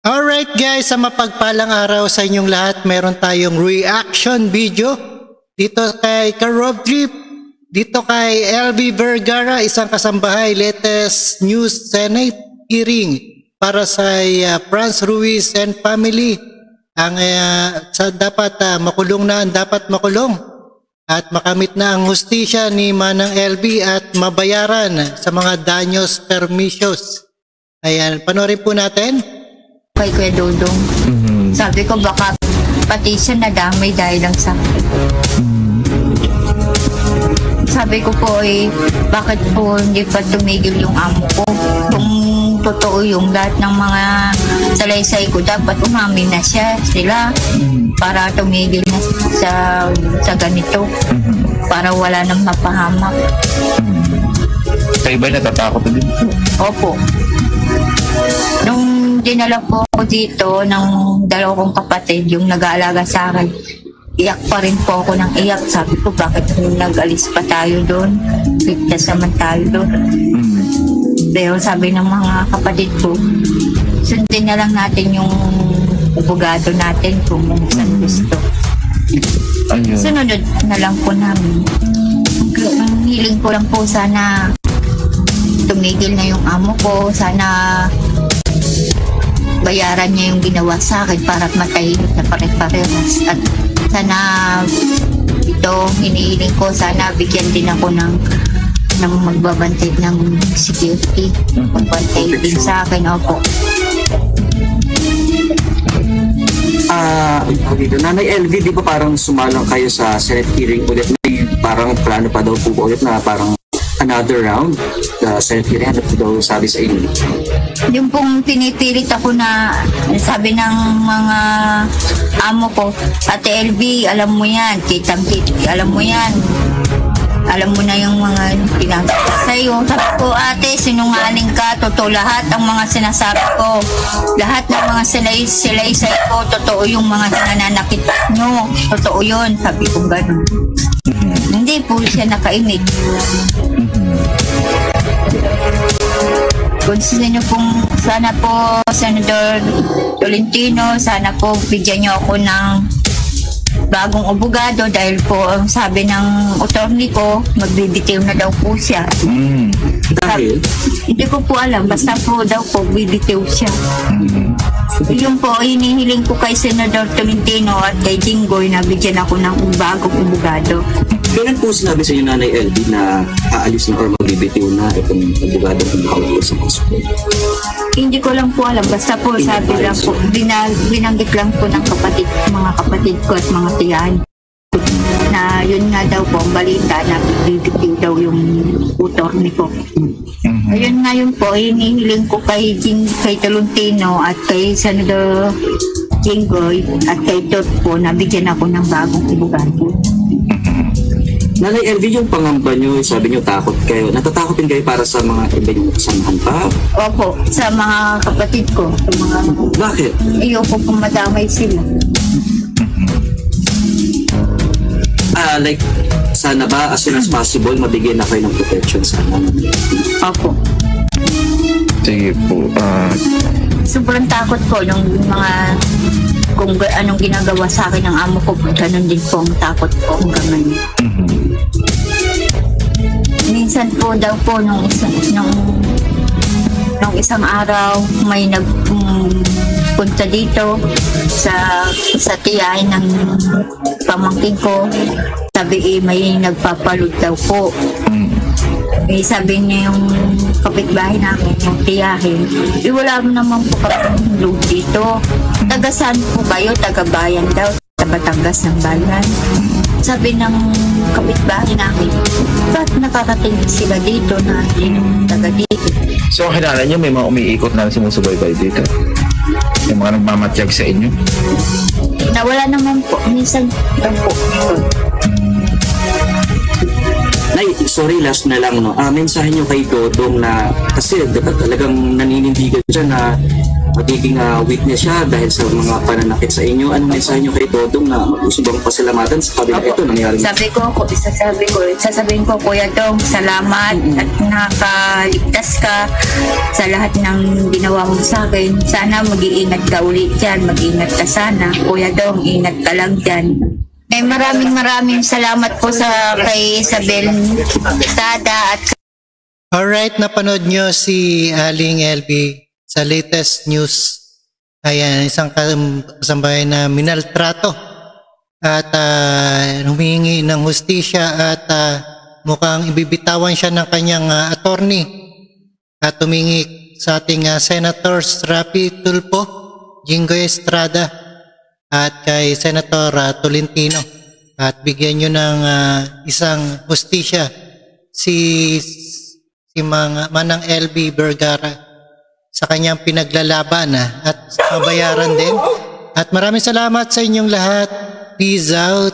Alright guys, sa mapagpalang araw sa inyong lahat, meron tayong reaction video dito kay Rob Trip, dito kay LB Vergara, isang kasambahay, latest news Senate hearing para sa Franz Ruiz and family. Ang dapat makulong na, dapat makulong at makamit na ang hustisya ni Manang LB at mabayaran sa mga danyos permisos. Ayan, panoorin po natin. Kay Kuya Dodong. Sabi ko baka pati siya nadamay dahil lang sa Sabi ko po bakit po hindi pa tumigil yung amo ko? Kung totoo yung lahat ng mga salaysay ko, dapat umamin na sila para tumigil na sa ganito. Para wala nang mapahamak. Sa iba natatakot din? Opo. Nung dinala po ako dito ng dalawang kapatid, yung nag-aalaga sa akin, iyak pa rin po ako ng iyak. Sabi ko, bakit nag-alis pa tayo doon? Ligtas naman tayo doon. Pero sabi ng mga kapatid ko, sundin na lang natin yung abogado natin kung saan gusto. Sunod na lang po namin. Ang hiling ko lang po sana tumigil na yung amo ko. Sana bayaran niya yung ginawa sa akin para matahimik na pare-parehas. At sana ito, hinihiling ko, sana bigyan din ako ng magbabantay ng security. Magbantay din sa akin, opo. Dito, Nanay LV, di ba parang sumalang kayo sa Senate hearing ulit? May parang plano pa daw po ulit na parang another round the Senate hearing. Ano po daw sabi sa inyo? Yung pong pinipilit ako na sabi ng mga amo ko, Ate LV, alam mo yan, alam mo yan. Alam mo na yung mga pinagsasabi sa'yo. Sabi ko, ate, sinungaling ka. Totoo lahat ang mga sinasabi ko. Lahat ng mga silaysay ko, totoo yung mga nananakit nyo. Totoo yun. Sabi ko gano'n. Hindi po siya nakaimik. Kung sino pong, sana po, Senador Tolentino, sana po bigyan nyo ako ng bagong abogado dahil po ang sabi ng attorney ko, magbibitiw na daw po siya. Dahil? Hindi ko po alam, basta po daw po bibitiw siya. Yun po, hinihiling ko kay Senador Tolentino at kay Jinggoy na bigyan ako ng bagong abogado. Kailan po sinabi sa inyo, Nanay LV, na aalis na or magbibitiw na itong abogado kung nakawag sa kaso? Hindi ko lang po alam, basta po sabi lang po, binanggit lang po ng mga kapatid ko at mga tiyahan na yun nga daw po ang balita na bibitiw daw yung attorney ko. Ayun nga yun po, hinihiling ko kay Tolentino at kay Senador Jinggoy at kay Tot po na bigyan ako ng bagong abogado. Nanay LV, yung pangamba nyo, sabi nyo takot kayo. Natatakotin kayo para sa mga iba yung kasamahan pa? Opo, sa mga kapatid ko. Sa mga... Bakit? Ayoko kung madamay sila. Like, sana ba as soon as possible mabigyan na kayo ng protection sana? Opo. Sige po. Sobrang takot ko nung mga kung anong ginagawa sa akin ng amo ko, ganun din po ang takot ko hanggang ngayon. Minsan po daw po nung isang araw may nagpunta dito sa tiyahin ng pamangkin ko. Sabi may nagpapalod daw po. Sabi niya yung kapitbahay namin, yung tiyahin, wala mo naman po kami load dito. Taga saan po kayo? Taga bayan daw. Sa Batangas ng bayan. Sabi ng kapitbahay namin, ba't nakakating sila dito na taga dito? So, kilala niyo may mga umiikot na sumusubaybay dito? Yung mga nagmamatyag sa inyo? Nawala naman po. Minsan lang po. Nay, sorry, last na lang, no? Mensahe nyo kay Dodong na, kasi talagang naninindigan siya na magiging witness siya dahil sa mga pananakit sa inyo. Anong mensahe niyo kay Dodong na gusto bang pasalamatan sa kabila ito nangyari? Sasabihin ko, Kuya Dong, salamat at nakaligtas ka sa lahat ng ginawa mo sa akin. Sana mag-iingat ka ulit dyan, mag-iingat ka sana. Kuya Dong, ingat ka lang dyan. Maraming salamat po sa kay Isabel Sada at Alright, napanood nyo si Aling LB sa latest news. Ayan, isang kasambahay na minaltrato at humingi ng hustisya at mukhang ibibitawan siya ng kanyang attorney at humingi sa ating Senators Rapi Tulfo, Jinggoy Estrada at kay Senator Tolentino at bigyan nyo ng isang hustisya si Manang LB Vergara sa kanyang pinaglalaban at mabayaran din. At maraming salamat sa inyong lahat. Peace out.